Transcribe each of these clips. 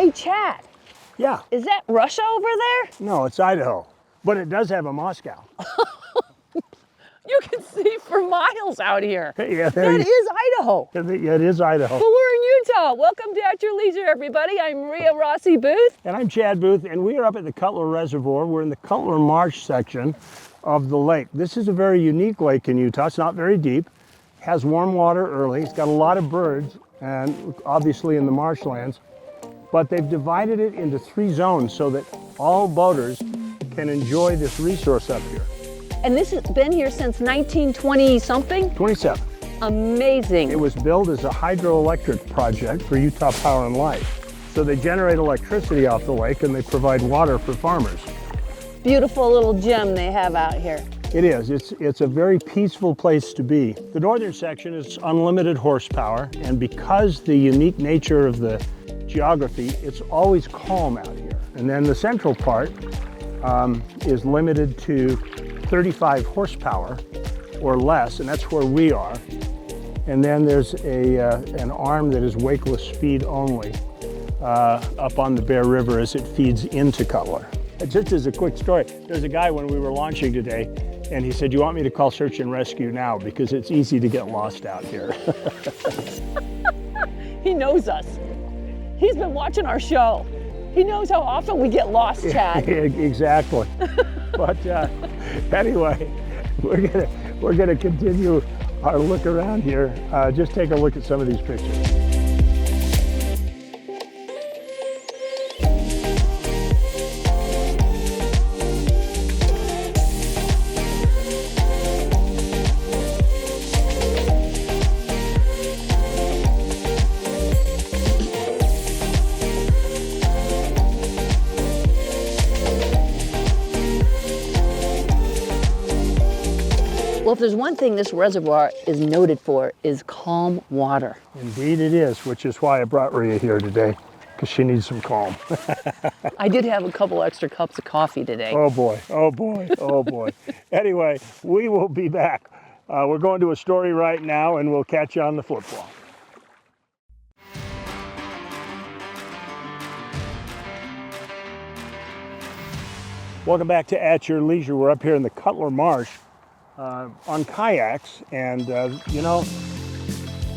Hey, Chad, Yeah. is that Russia over there? No, it's Idaho. But it does have a Moscow. You can see for miles out here. Yeah, That is Idaho. Yeah, it is Idaho. But we're in Utah. Welcome to At Your Leisure, everybody. I'm Ria Rossi Booth. And I'm Chad Booth, and we are up at the Cutler Reservoir. We're in the Cutler Marsh section of the lake. This is a very unique lake in Utah. It's not very deep. Has warm water early. It's got a lot of birds, and obviously in the marshlands. But they've divided it into 3 zones so that all boaters can enjoy this resource up here. And this has been here since 1920 something? 27. Amazing. It was built as a hydroelectric project for Utah Power and Light. So they generate electricity off the lake and they provide water for farmers. Beautiful little gem they have out here. It is. It's a very peaceful place to be. The northern section is unlimited horsepower, and because the unique nature of the geography, it's always calm out here. And then the central part is limited to 35 horsepower or less, and that's where we are. And then there's an arm that is wakeless speed only up on the Bear River as it feeds into Cutler. Just as a quick story, there's a guy when we were launching today, and he said, "You want me to call search and rescue now because it's easy to get lost out here." He knows us. He's been watching our show. He knows how often we get lost, Chad. Exactly. But anyway, we're gonna continue our look around here. Just take a look at some of these pictures. Well, if there's one thing this reservoir is noted for, is calm water. Indeed it is, which is why I brought Ria here today, because she needs some calm. I did have a couple extra cups of coffee today. Oh boy, oh boy, oh boy. Anyway, we will be back. We're going to a story right now, and we'll catch you on the flip flop. Welcome back to At Your Leisure. We're up here in the Cutler Marsh on kayaks, and you know,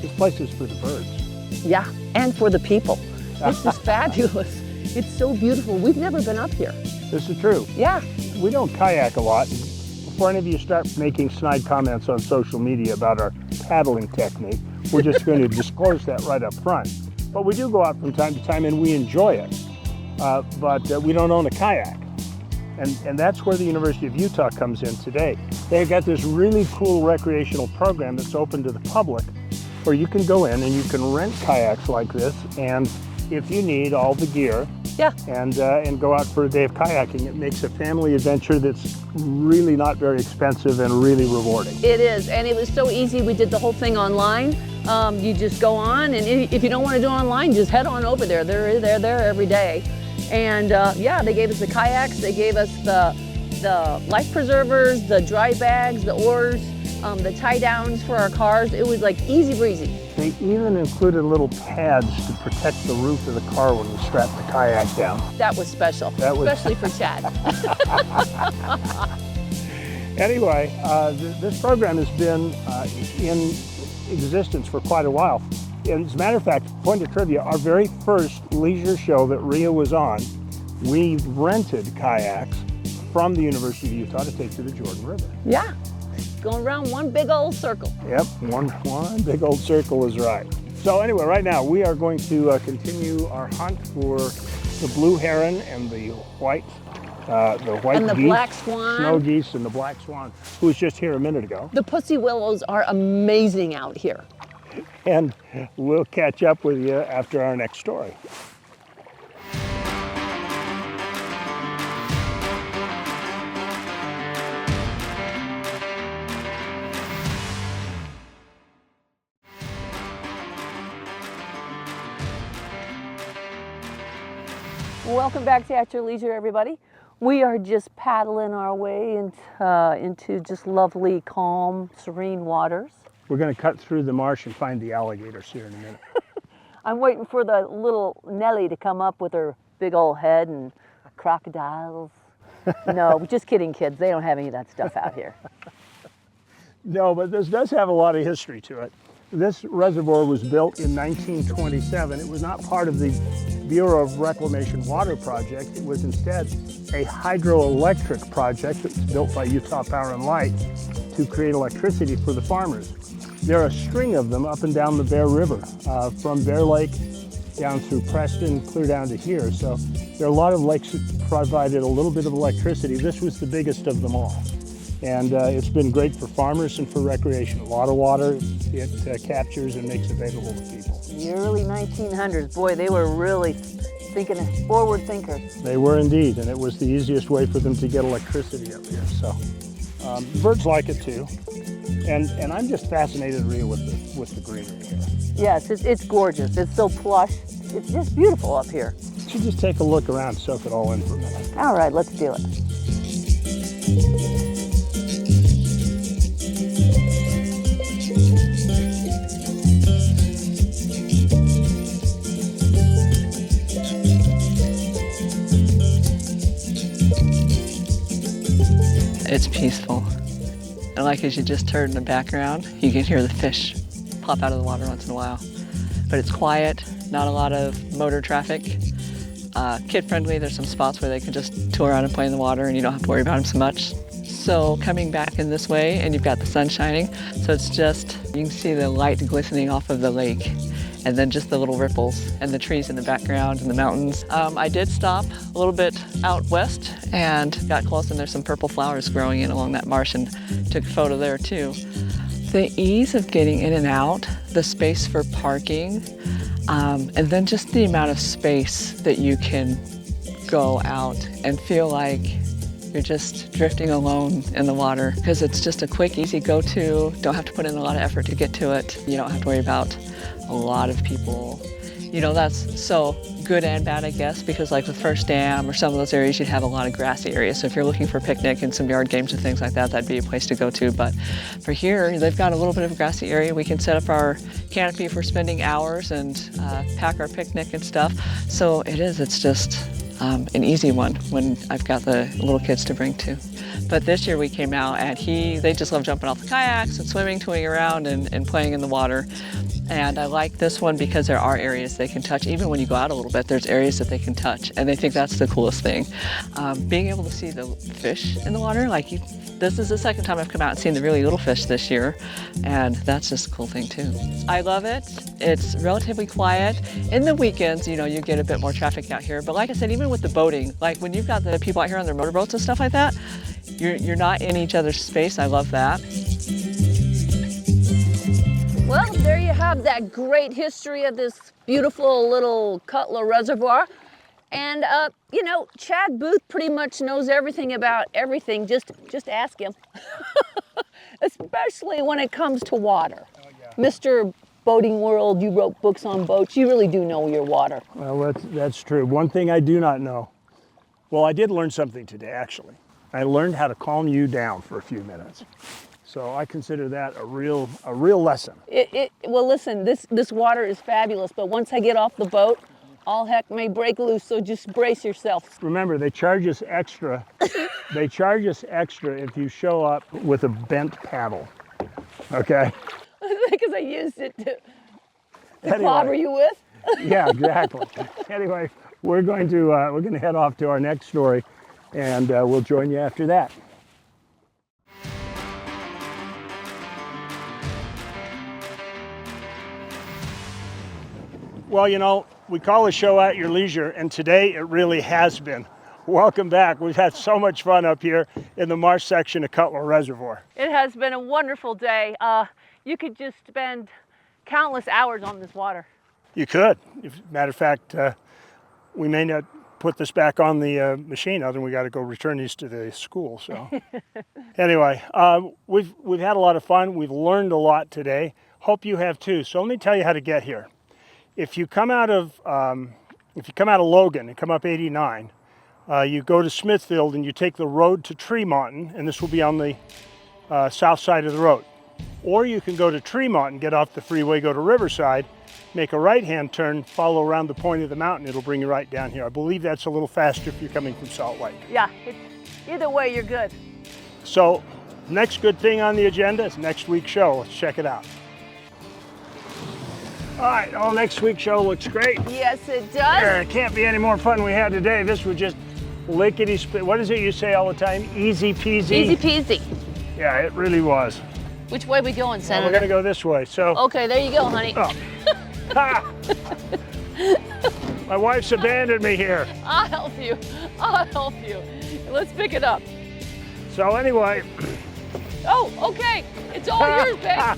this place is for the birds. Yeah, and for the people. This is fabulous. It's so beautiful. We've never been up here. This is true. Yeah. We don't kayak a lot. Before any of you start making snide comments on social media about our paddling technique, we're just going to disclose that right up front. But we do go out from time to time and we enjoy it. But we don't own a kayak. And that's where the University of Utah comes in today. They've got this really cool recreational program that's open to the public where you can go in and you can rent kayaks like this, and if you need all the gear, Yeah. and go out for a day of kayaking. It makes a family adventure that's really not very expensive and really rewarding. It is, and it was so easy. We did the whole thing online. You just go on, and if you don't want to do online, just head on over there. They're there every day. And yeah, they gave us the kayaks, they gave us the life preservers, the dry bags, the oars, the tie downs for our cars. It was like easy breezy. They even included little pads to protect the roof of the car when we strap the kayak down. That was special, That was- especially for Chad. Anyway, this program has been in existence for quite a while. And as a matter of fact, point of trivia, our very first leisure show that Ria was on, we rented kayaks from the University of Utah to take to the Jordan River. Yeah, going around one big old circle. Yep, one big old circle is right. So anyway, right now we are going to continue our hunt for the blue heron and the white And the geese, black swan. snow geese, and the black swan, who was just here a minute ago. The pussy willows are amazing out here. And we'll catch up with you after our next story. Welcome back to At Your Leisure, everybody. We are just paddling our way into just lovely, calm, serene waters. We're going to cut through the marsh and find the alligators here in a minute. I'm waiting for the little Nellie to come up with her big old head and crocodiles. No, just kidding, kids. They don't have any of that stuff out here. No, but this does have a lot of history to it. This reservoir was built in 1927. It was not part of the Bureau of Reclamation water project. It was instead a hydroelectric project that was built by Utah Power and Light to create electricity for the farmers. There are a string of them up and down the Bear River, from Bear Lake down through Preston, clear down to here. So there are a lot of lakes that provided a little bit of electricity. This was the biggest of them all. And it's been great for farmers and for recreation. A lot of water it captures and makes available to people. In the early 1900s, boy, they were really thinking of forward thinkers. They were indeed, and it was the easiest way for them to get electricity up here. So birds like it too. And I'm just fascinated, Ria, with the greenery here. Yes, it's gorgeous. It's so plush. It's just beautiful up here. You should just take a look around, soak it all in for a minute. All right, let's do it. It's peaceful. And like as you just heard in the background, you can hear the fish pop out of the water once in a while. But it's quiet, not a lot of motor traffic. Kid friendly, there's some spots where they can just tour around and play in the water and you don't have to worry about them so much. So coming back in this way and you've got the sun shining, so it's just, you can see the light glistening off of the lake and then just the little ripples and the trees in the background and the mountains. I did stop a little bit out west and got close, and there's some purple flowers growing in along that marsh and took a photo there too. The ease of getting in and out, the space for parking, and then just the amount of space that you can go out and feel like you're just drifting alone in the water, because it's just a quick, easy go-to. Don't have to put in a lot of effort to get to it. You don't have to worry about a lot of people. You know, that's so good and bad, I guess, because like with First Dam or some of those areas, you'd have a lot of grassy areas. So if you're looking for a picnic and some yard games and things like that, that'd be a place to go to. But for here, they've got a little bit of a grassy area. We can set up our canopy for spending hours and pack our picnic and stuff. So it's just an easy one when I've got the little kids to bring to. But this year we came out and they just love jumping off the kayaks and swimming, towing around and playing in the water. And I like this one because there are areas they can touch. Even when you go out a little bit, there's areas that they can touch. And they think that's the coolest thing. Being able to see the fish in the water, this is the second time I've come out and seen the really little fish this year. And that's just a cool thing too. I love it. It's relatively quiet. In the weekends, you get a bit more traffic out here. But like I said, even with the boating, like when you've got the people out here on their motorboats and stuff like that, you're not in each other's space. I love that. Well, there you have that great history of this beautiful little Cutler Reservoir. And, Chad Booth pretty much knows everything about everything. Just ask him. Especially when it comes to water. Oh, yeah. Mr. Boating World, you wrote books on boats. You really do know your water. Well, that's true. One thing I do not know. Well, I did learn something today, actually. I learned how to calm you down for a few minutes. So I consider that a real lesson. Well, listen, this water is fabulous, but once I get off the boat, all heck may break loose, so just brace yourself. Remember, they charge us extra. They charge us extra if you show up with a bent paddle, okay? Because I used it to clobber you with. Yeah, exactly. Anyway, we're going to head off to our next story, and we'll join you after that. Well, we call the show At Your Leisure, and today it really has been. Welcome back. We've had so much fun up here in the marsh section of Cutler Reservoir. It has been a wonderful day. You could just spend countless hours on this water. You could. Matter of fact, we may not put this back on the machine, other than we got to go return these to the school. So anyway, we've had a lot of fun. We've learned a lot today. Hope you have too. So let me tell you how to get here. If you come out of Logan and come up 89, you go to Smithfield and you take the road to Tremonton, and this will be on the south side of the road. Or you can go to Tremont and get off the freeway, go to Riverside, make a right-hand turn, follow around the point of the mountain, it'll bring you right down here. I believe that's a little faster if you're coming from Salt Lake. Yeah, either way, you're good. So, next good thing on the agenda is next week's show. Let's check it out. All right, next week's show looks great. Yes, it does. It can't be any more fun than we had today. This was just lickety-split. What is it you say all the time? Easy peasy? Easy peasy. Yeah, it really was. Which way we going, Senator? Well, we're gonna go this way, so. Okay, there you go, honey. Oh. Ha! My wife's abandoned me here. I'll help you. I'll help you. Let's pick it up. So anyway. Oh, okay. It's all yours, babe.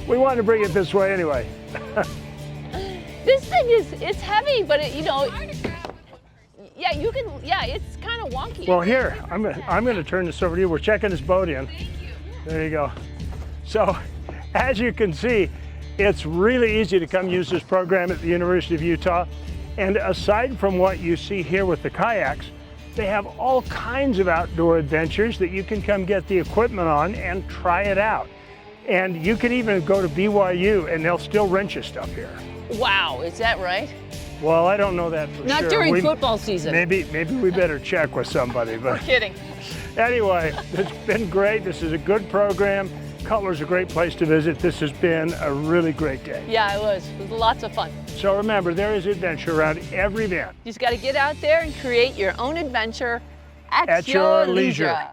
We wanted to bring it this way anyway. This thing it's heavy, but it, you know, yeah, you can, yeah, it's kind of wonky. Well, here, I'm gonna turn this over to you. We're checking this boat in. Thank you. There you go. So, as you can see, it's really easy to come use this program at the University of Utah. And aside from what you see here with the kayaks, they have all kinds of outdoor adventures that you can come get the equipment on and try it out. And you can even go to BYU and they'll still rent you stuff here. Wow, is that right? Well, I don't know that for Not sure. during football season. Maybe we better check with somebody. But Kidding. anyway, it's been great. This is a good program. Cutler's a great place to visit. This has been a really great day. Yeah, it was. It was lots of fun. So remember, there is adventure around every bend. You just got to get out there and create your own adventure at Your your leisure. leisure.